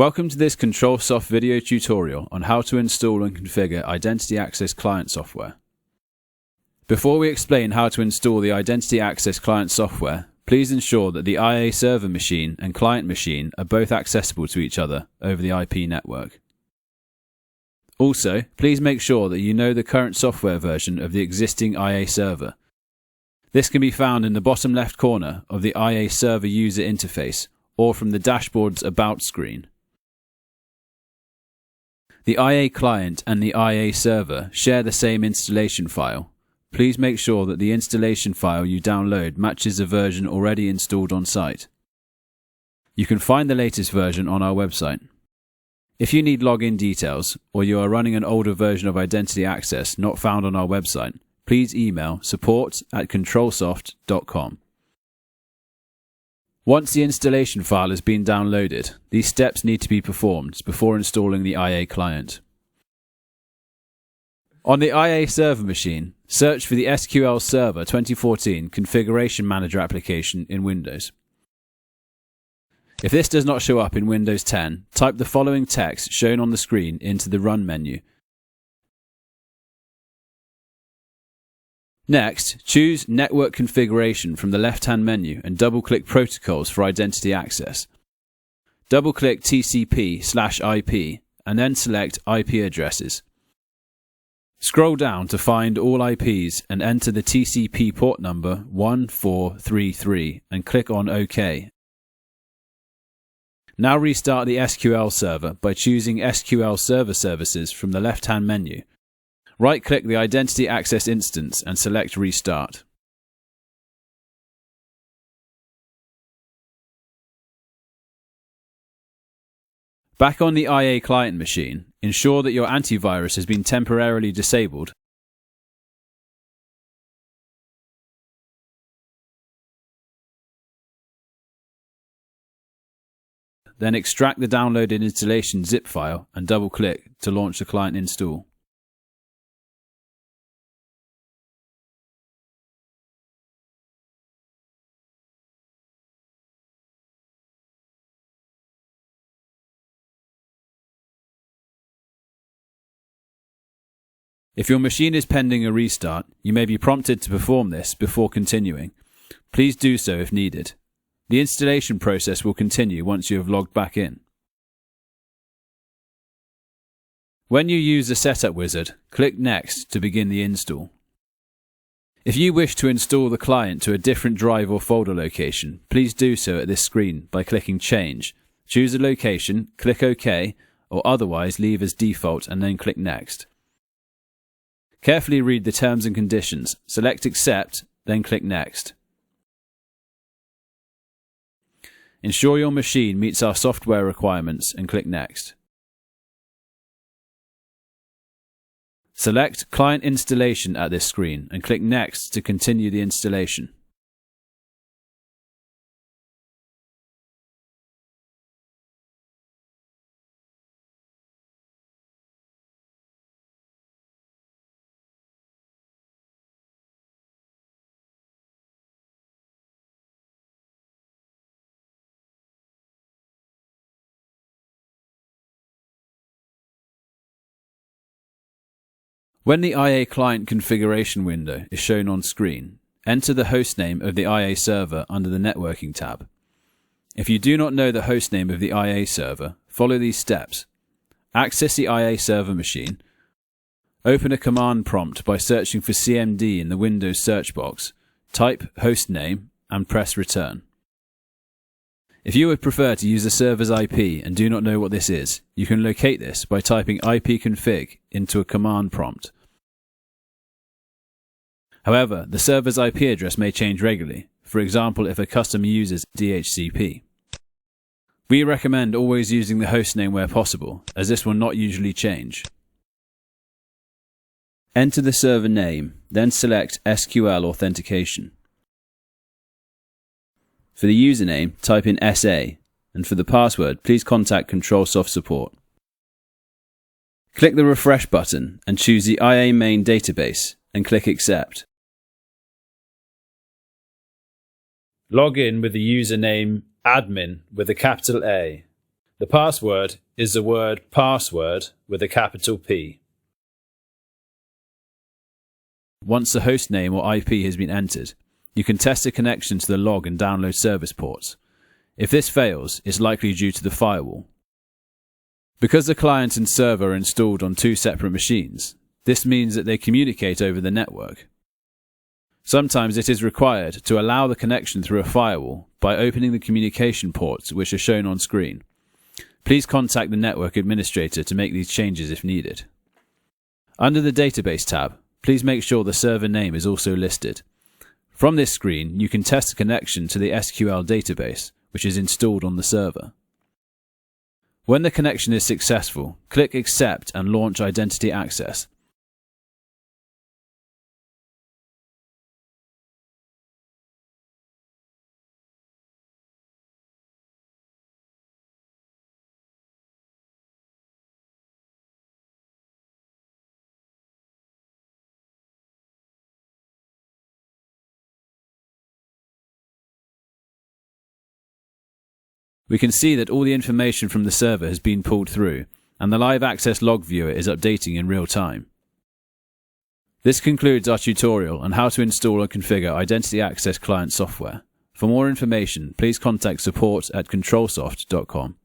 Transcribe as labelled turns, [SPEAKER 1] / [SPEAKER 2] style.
[SPEAKER 1] Welcome to this Controlsoft video tutorial on how to install and configure Identity Access Client software. Before we explain how to install the Identity Access Client software, please ensure that the IA server machine and client machine are both accessible to each other over the IP network. Also, please make sure that you know the current software version of the existing IA server. This can be found in the bottom left corner of the IA server user interface or from the dashboard's About screen. The IA client and the IA server share the same installation file. Please make sure that the installation file you download matches the version already installed on site. You can find the latest version on our website. If you need login details or you are running an older version of Identity Access not found on our website, please email support@controlsoft.com. Once the installation file has been downloaded, these steps need to be performed before installing the IA client. On the IA server machine, search for the SQL Server 2014 Configuration Manager application in Windows. If this does not show up in Windows 10, type the following text shown on the screen into the Run menu. Next, choose Network Configuration from the left-hand menu and double-click Protocols for Identity Access. Double-click TCP/IP and then select IP addresses. Scroll down to find all IPs and enter the TCP port number 1433 and click on OK. Now restart the SQL server by choosing SQL Server Services from the left-hand menu. Right-click the Identity Access instance and select Restart. Back on the IA client machine, ensure that your antivirus has been temporarily disabled. Then extract the downloaded installation zip file and double-click to launch the client install. If your machine is pending a restart, you may be prompted to perform this before continuing. Please do so if needed. The installation process will continue once you have logged back in. When you use the Setup wizard, click Next to begin the install. If you wish to install the client to a different drive or folder location, please do so at this screen by clicking Change. Choose a location, click OK, or otherwise leave as default and then click Next. Carefully read the terms and conditions, select Accept, then click Next. Ensure your machine meets our software requirements and click Next. Select Client Installation at this screen and click Next to continue the installation. When the IA client configuration window is shown on screen, enter the hostname of the IA server under the Networking tab. If you do not know the hostname of the IA server, follow these steps. Access the IA server machine. Open a command prompt by searching for CMD in the Windows search box. Type hostname and press Return. If you would prefer to use the server's IP and do not know what this is, you can locate this by typing ipconfig into a command prompt. However, the server's IP address may change regularly, for example if a customer uses DHCP. We recommend always using the hostname where possible, as this will not usually change. Enter the server name, then select SQL Authentication. For the username, type in SA, and for the password, please contact Controlsoft support. Click the Refresh button and choose the IA main database and click Accept. Log in with the username admin with a capital A. The password is the word password with a capital P. Once the host name or IP has been entered, you can test a connection to the log and download service ports. If this fails, it's likely due to the firewall. Because the client and server are installed on two separate machines, this means that they communicate over the network. Sometimes it is required to allow the connection through a firewall by opening the communication ports which are shown on screen. Please contact the network administrator to make these changes if needed. Under the Database tab, please make sure the server name is also listed. From this screen, you can test a connection to the SQL database, which is installed on the server. When the connection is successful, click Accept and launch Identity Access. We can see that all the information from the server has been pulled through, and the live access log viewer is updating in real time. This concludes our tutorial on how to install and configure Identity Access Client software. For more information, please contact support@controlsoft.com.